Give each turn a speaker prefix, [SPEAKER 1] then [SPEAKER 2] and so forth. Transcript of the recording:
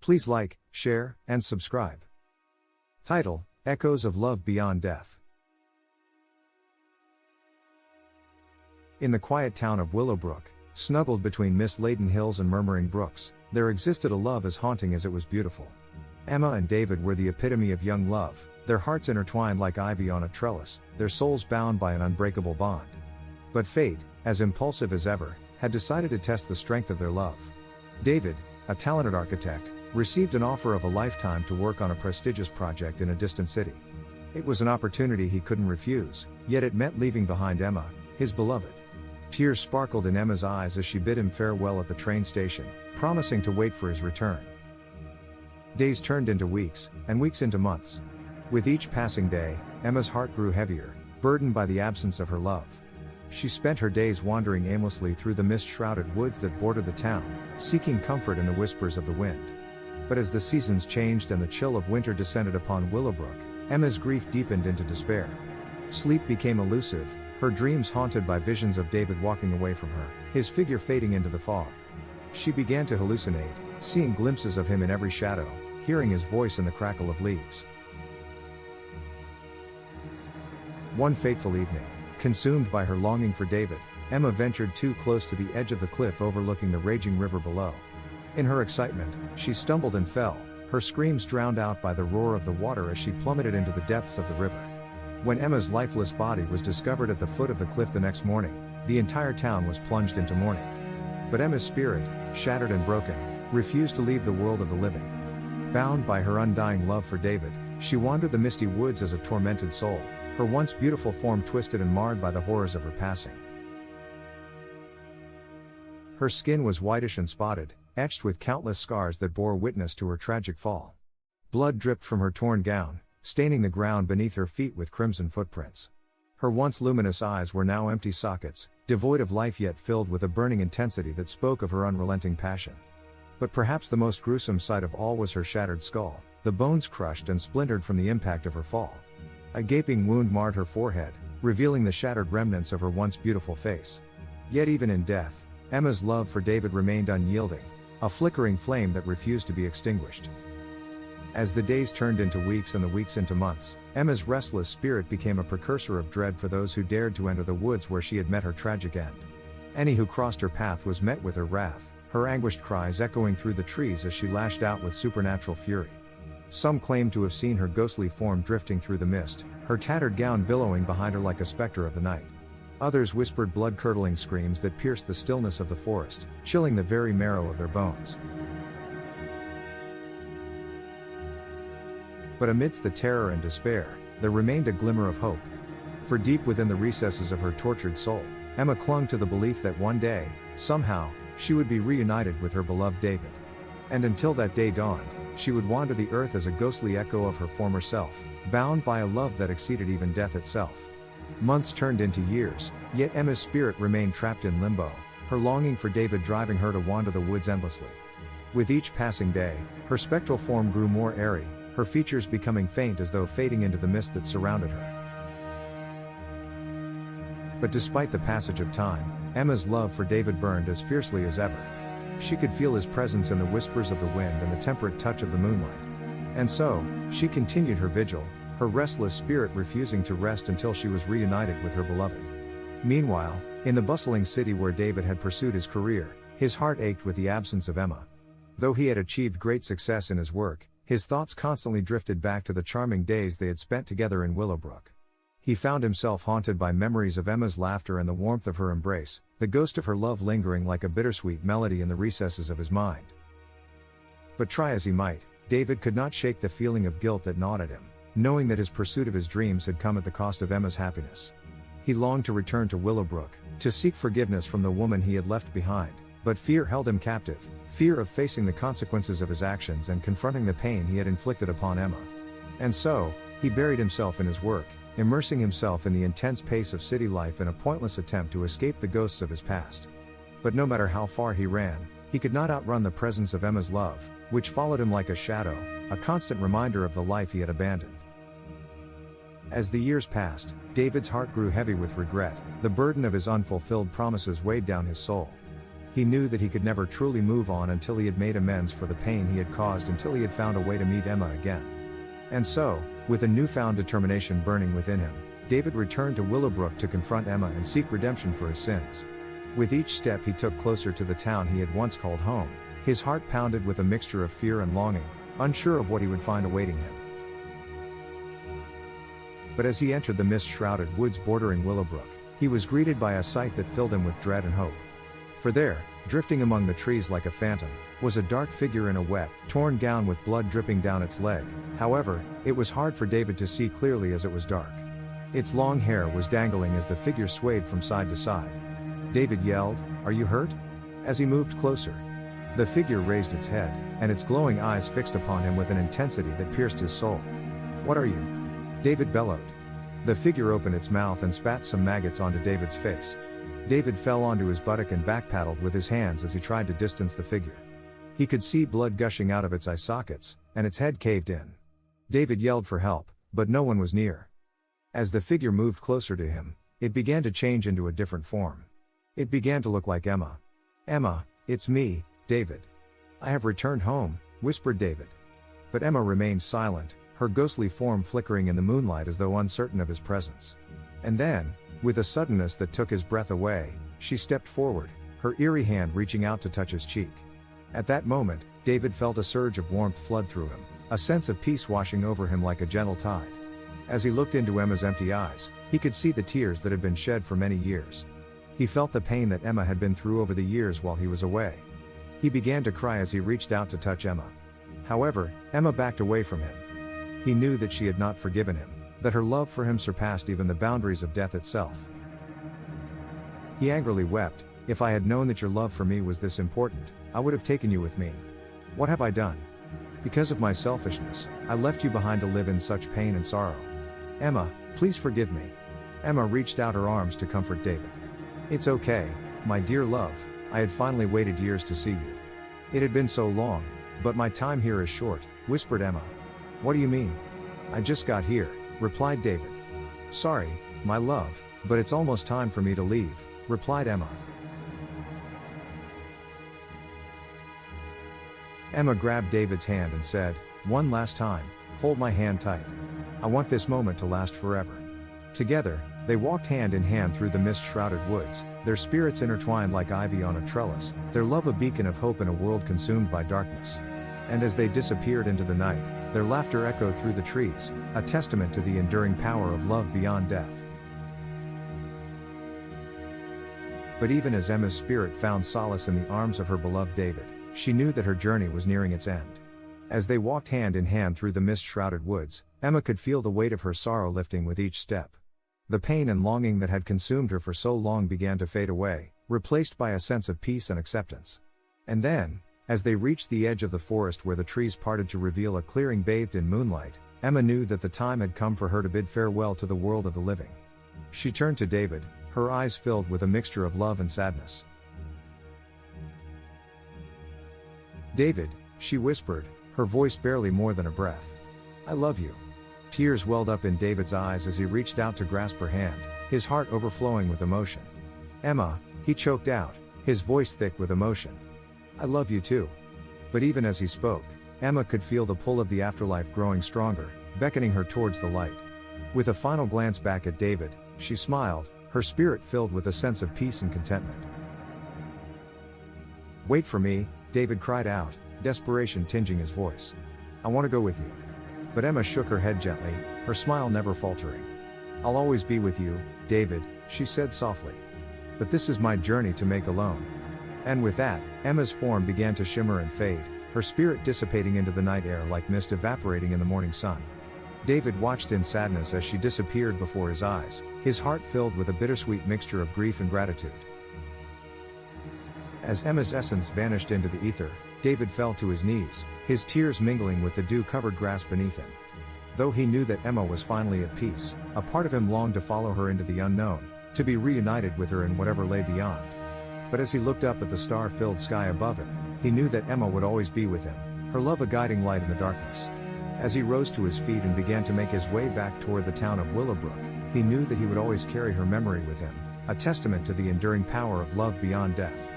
[SPEAKER 1] Please like, share, and subscribe. Title: Echoes of Love Beyond Death. In the quiet town of Willowbrook, snuggled between mist-laden hills and murmuring brooks, there existed a love as haunting as it was beautiful. Emma and David were the epitome of young love, their hearts intertwined like ivy on a trellis, their souls bound by an unbreakable bond. But fate, as impulsive as ever, had decided to test the strength of their love. David, a talented architect, received an offer of a lifetime to work on a prestigious project in a distant city. It was an opportunity he couldn't refuse, yet it meant leaving behind Emma, his beloved. Tears sparkled in Emma's eyes as she bid him farewell at the train station, promising to wait for his return. Days turned into weeks, and weeks into months. With each passing day, Emma's heart grew heavier, burdened by the absence of her love. She spent her days wandering aimlessly through the mist-shrouded woods that bordered the town, seeking comfort in the whispers of the wind. But as the seasons changed and the chill of winter descended upon Willowbrook, Emma's grief deepened into despair. Sleep became elusive, her dreams haunted by visions of David walking away from her, his figure fading into the fog. She began to hallucinate, seeing glimpses of him in every shadow, hearing his voice in the crackle of leaves. One fateful evening, consumed by her longing for David, Emma ventured too close to the edge of the cliff overlooking the raging river below. In her excitement, she stumbled and fell, her screams drowned out by the roar of the water as she plummeted into the depths of the river. When Emma's lifeless body was discovered at the foot of the cliff the next morning, the entire town was plunged into mourning. But Emma's spirit, shattered and broken, refused to leave the world of the living. Bound by her undying love for David, she wandered the misty woods as a tormented soul, her once beautiful form twisted and marred by the horrors of her passing. Her skin was whitish and spotted, etched with countless scars that bore witness to her tragic fall. Blood dripped from her torn gown, staining the ground beneath her feet with crimson footprints. Her once luminous eyes were now empty sockets, devoid of life yet filled with a burning intensity that spoke of her unrelenting passion. But perhaps the most gruesome sight of all was her shattered skull, the bones crushed and splintered from the impact of her fall. A gaping wound marred her forehead, revealing the shattered remnants of her once beautiful face. Yet even in death, Emma's love for David remained unyielding, a flickering flame that refused to be extinguished. As the days turned into weeks and the weeks into months, Emma's restless spirit became a precursor of dread for those who dared to enter the woods where she had met her tragic end. Any who crossed her path was met with her wrath, her anguished cries echoing through the trees as she lashed out with supernatural fury. Some claimed to have seen her ghostly form drifting through the mist, her tattered gown billowing behind her like a specter of the night. Others whispered blood-curdling screams that pierced the stillness of the forest, chilling the very marrow of their bones. But amidst the terror and despair, there remained a glimmer of hope. For deep within the recesses of her tortured soul, Emma clung to the belief that one day, somehow, she would be reunited with her beloved David. And until that day dawned, she would wander the earth as a ghostly echo of her former self, bound by a love that exceeded even death itself. Months turned into years, yet Emma's spirit remained trapped in limbo, her longing for David driving her to wander the woods endlessly. With each passing day, her spectral form grew more airy, her features becoming faint as though fading into the mist that surrounded her. But despite the passage of time, Emma's love for David burned as fiercely as ever. She could feel his presence in the whispers of the wind and the temperate touch of the moonlight. And so, she continued her vigil, her restless spirit refusing to rest until she was reunited with her beloved. Meanwhile, in the bustling city where David had pursued his career, his heart ached with the absence of Emma. Though he had achieved great success in his work, his thoughts constantly drifted back to the charming days they had spent together in Willowbrook. He found himself haunted by memories of Emma's laughter and the warmth of her embrace, the ghost of her love lingering like a bittersweet melody in the recesses of his mind. But try as he might, David could not shake the feeling of guilt that gnawed at him, knowing that his pursuit of his dreams had come at the cost of Emma's happiness. He longed to return to Willowbrook, to seek forgiveness from the woman he had left behind, but fear held him captive, fear of facing the consequences of his actions and confronting the pain he had inflicted upon Emma. And so, he buried himself in his work, immersing himself in the intense pace of city life in a pointless attempt to escape the ghosts of his past. But no matter how far he ran, he could not outrun the presence of Emma's love, which followed him like a shadow, a constant reminder of the life he had abandoned. As the years passed, David's heart grew heavy with regret, the burden of his unfulfilled promises weighed down his soul. He knew that he could never truly move on until he had made amends for the pain he had caused, until he had found a way to meet Emma again. And so, with a newfound determination burning within him, David returned to Willowbrook to confront Emma and seek redemption for his sins. With each step he took closer to the town he had once called home, his heart pounded with a mixture of fear and longing, unsure of what he would find awaiting him. But as he entered the mist-shrouded woods bordering Willowbrook, he was greeted by a sight that filled him with dread and hope. For there, drifting among the trees like a phantom, was a dark figure in a wet, torn gown with blood dripping down its leg. However, it was hard for David to see clearly as it was dark. Its long hair was dangling as the figure swayed from side to side. David yelled, "Are you hurt?" As he moved closer. The figure raised its head, and its glowing eyes fixed upon him with an intensity that pierced his soul. "What are you?" David bellowed. The figure opened its mouth and spat some maggots onto David's face. David fell onto his buttock and backpedaled with his hands as he tried to distance the figure. He could see blood gushing out of its eye sockets, and its head caved in. David yelled for help, but no one was near. As the figure moved closer to him, it began to change into a different form. It began to look like Emma. "Emma, it's me, David. I have returned home," whispered David. But Emma remained silent, her ghostly form flickering in the moonlight as though uncertain of his presence. And then, with a suddenness that took his breath away, she stepped forward, her eerie hand reaching out to touch his cheek. At that moment, David felt a surge of warmth flood through him, a sense of peace washing over him like a gentle tide. As he looked into Emma's empty eyes, he could see the tears that had been shed for many years. He felt the pain that Emma had been through over the years while he was away. He began to cry as he reached out to touch Emma. However, Emma backed away from him. He knew that she had not forgiven him, that her love for him surpassed even the boundaries of death itself. He angrily wept, "If I had known that your love for me was this important, I would have taken you with me. What have I done? Because of my selfishness, I left you behind to live in such pain and sorrow. Emma, please forgive me." Emma reached out her arms to comfort David. "It's okay, my dear love, I had finally waited years to see you. It had been so long, but my time here is short," whispered Emma. "What do you mean?" "I just got here," replied David. "Sorry, my love, but it's almost time for me to leave," replied Emma. Emma grabbed David's hand and said, "One last time, hold my hand tight. I want this moment to last forever." Together, they walked hand in hand through the mist-shrouded woods, their spirits intertwined like ivy on a trellis, their love a beacon of hope in a world consumed by darkness. And as they disappeared into the night, their laughter echoed through the trees, a testament to the enduring power of love beyond death. But even as Emma's spirit found solace in the arms of her beloved David, she knew that her journey was nearing its end. As they walked hand in hand through the mist-shrouded woods, Emma could feel the weight of her sorrow lifting with each step. The pain and longing that had consumed her for so long began to fade away, replaced by a sense of peace and acceptance. And then, as they reached the edge of the forest where the trees parted to reveal a clearing bathed in moonlight, Emma knew that the time had come for her to bid farewell to the world of the living. She turned to David, her eyes filled with a mixture of love and sadness. "David," she whispered, her voice barely more than a breath. "I love you." Tears welled up in David's eyes as he reached out to grasp her hand, his heart overflowing with emotion. "Emma," he choked out, his voice thick with emotion. "I love you too." But even as he spoke, Emma could feel the pull of the afterlife growing stronger, beckoning her towards the light. With a final glance back at David, she smiled, her spirit filled with a sense of peace and contentment. "Wait for me," David cried out, desperation tinging his voice. "I want to go with you." But Emma shook her head gently, her smile never faltering. "I'll always be with you, David," she said softly. "But this is my journey to make alone." And with that, Emma's form began to shimmer and fade, her spirit dissipating into the night air like mist evaporating in the morning sun. David watched in sadness as she disappeared before his eyes, his heart filled with a bittersweet mixture of grief and gratitude. As Emma's essence vanished into the ether, David fell to his knees, his tears mingling with the dew-covered grass beneath him. Though he knew that Emma was finally at peace, a part of him longed to follow her into the unknown, to be reunited with her in whatever lay beyond. But as he looked up at the star-filled sky above him, he knew that Emma would always be with him, her love a guiding light in the darkness. As he rose to his feet and began to make his way back toward the town of Willowbrook, he knew that he would always carry her memory with him, a testament to the enduring power of love beyond death.